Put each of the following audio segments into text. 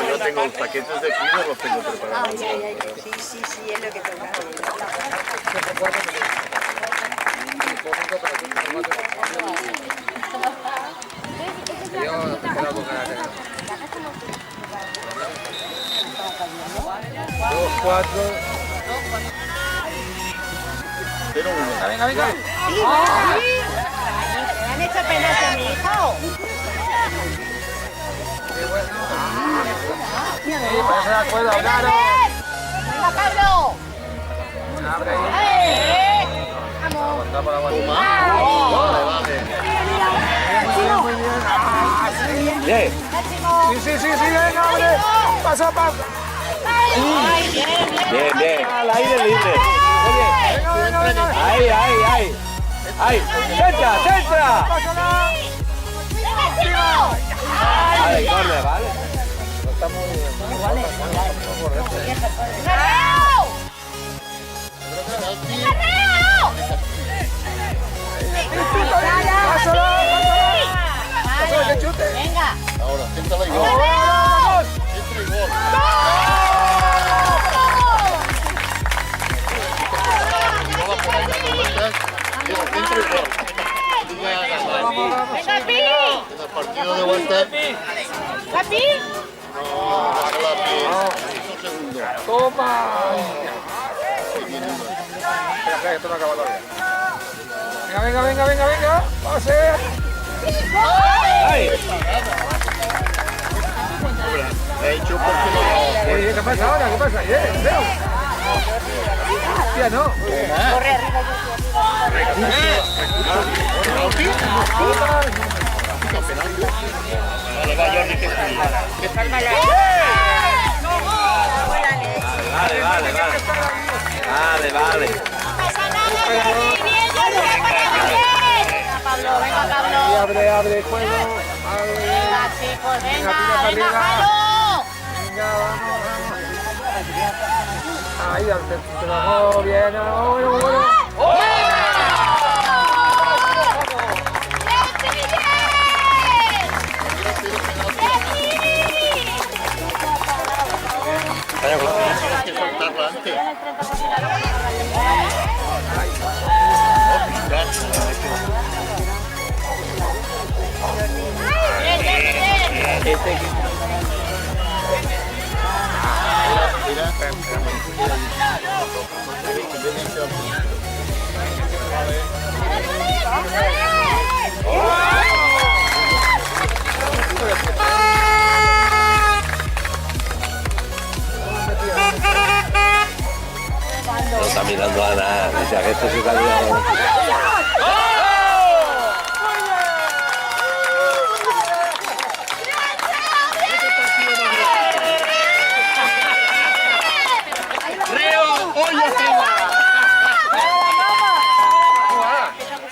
Yo tengo paquetes de kilos, los tengo preparados. Sí, es lo que toca. Dos, cuatro. Venga. ¿Me han hecho penas a mi hijo? Parece la cuerda, claro. ¡Venga, Pablo! Abre ahí. ¡Vamos! Aguanta para aguantar. Vale. Bien. Sí, venga, hombre. Paso a paso. ¡Ay, bien! Bien. Al aire libre. Muy bien. Venga. Ahí. Centra. Vale, corre, vale. No estamos Pásalo, que chute. Venga. Ahora, céntrala y gol. Centra y gol. Bola por ahí dando vueltas. Diego, centra y gol. Venga, Pi. En el partido de vuelta. ¿Capi? No, la Pi. Un segundo. Toma. Ahí viene uno. Espera, esto no acaba todavía. Venga. Pase. Ahí. He hecho porque no. Oye, ¿qué pasa ahora? ¿Qué pasa? Leo. Hostia, no. Corre arriba. Vale, va Jordi, que está Vale. Pablo, venga, Pablo. Abre el juego. Venga, chicos, venga, Venga, Pablo. Venga, vamos. Ahí, te bajó bien. Bueno. Tienes que soltarla antes. No está mirando a nada. Dice que esto se salió.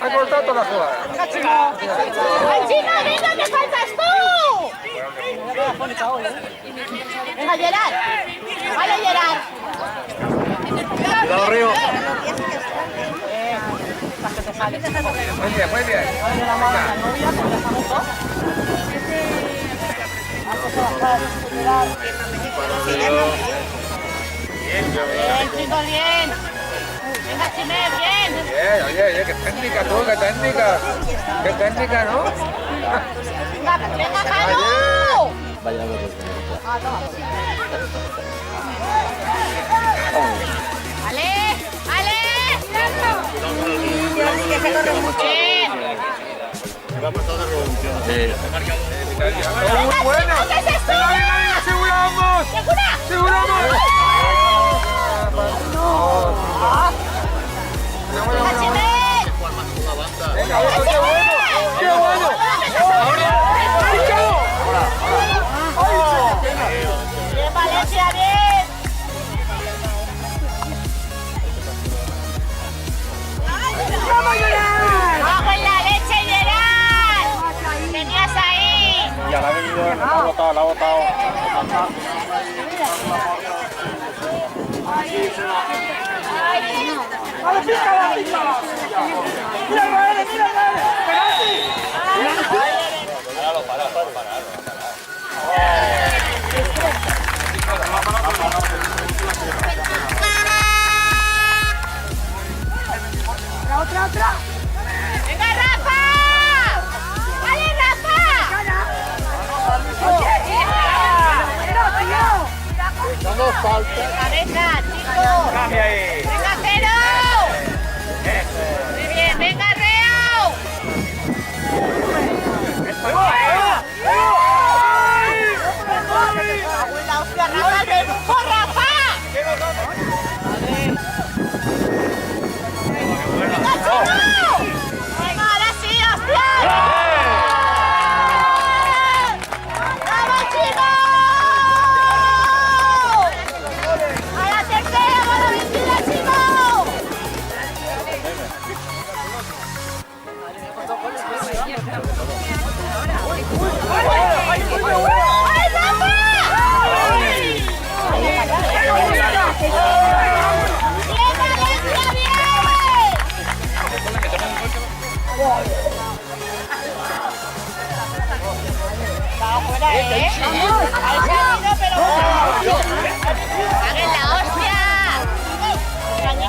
Ha cortado toda la jugada. ¡Ay, Chino, venga, que faltas tú! Venga, Gerard. Vale, Gerard. Cuidado, Río. Muy bien. Bien, chicos, bien. Venga, Chimé, bien. Oye, qué técnica tú, qué técnica. Qué técnica, ¿no? Venga, Jano. Vaya ¡Ale! Bien. Me ha pasado de revolución. Muy buena. Venga, aseguramos. Venga, Chimé. Juan más con la banda. Venga, qué bueno. Bien, Valencia, bien. ¡Vamos en la leche, Gerard! ¡Tenías ahí! Ya la ha venido, la ha botado.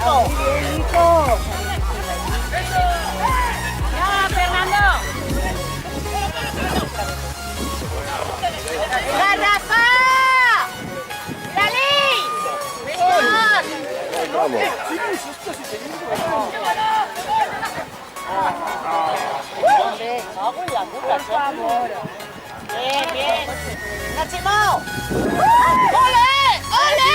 Nico. ¡Ya, Fernando! ¡Garrafa! ¡Dalí! ¡Mejor! Vamos. Bien, bien. ¡Náchimo! ¡Ole! ¡Ole!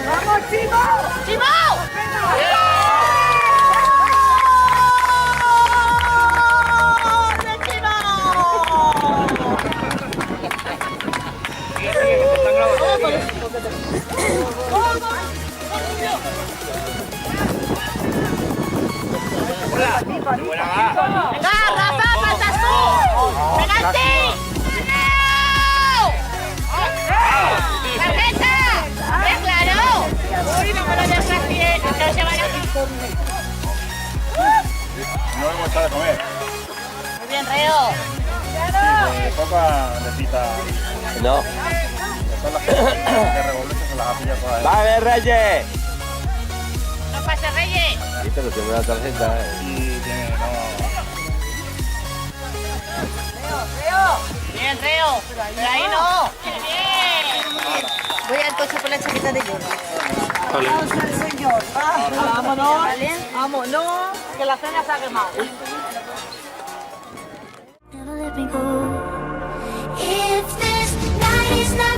¡Vamos, Chimo! ¡Chimo! ¡Venga, Rafa, faltas tú! ¡Penalti! ¡Tarjeta! ¡Bien claro! ¡Uy, no me lo dejas bien! ¡No se van aquí! No hemos echado de comer. Muy bien, Reo. Poca necesita. No. Son las que revoluciones en las apillas todas. ¡Vale, Reyes! ¡No pase, Reyes! Sí, pero tiene una tarjeta. Y tiene, no. Bien, Reo. Pero ahí no. Bien. Voy al coche con la chaqueta de Jordi. Vamos al señor. Vámonos. ¿Vale? Vámonos. Que la cena se ha quemado. Never let me go. If this night is not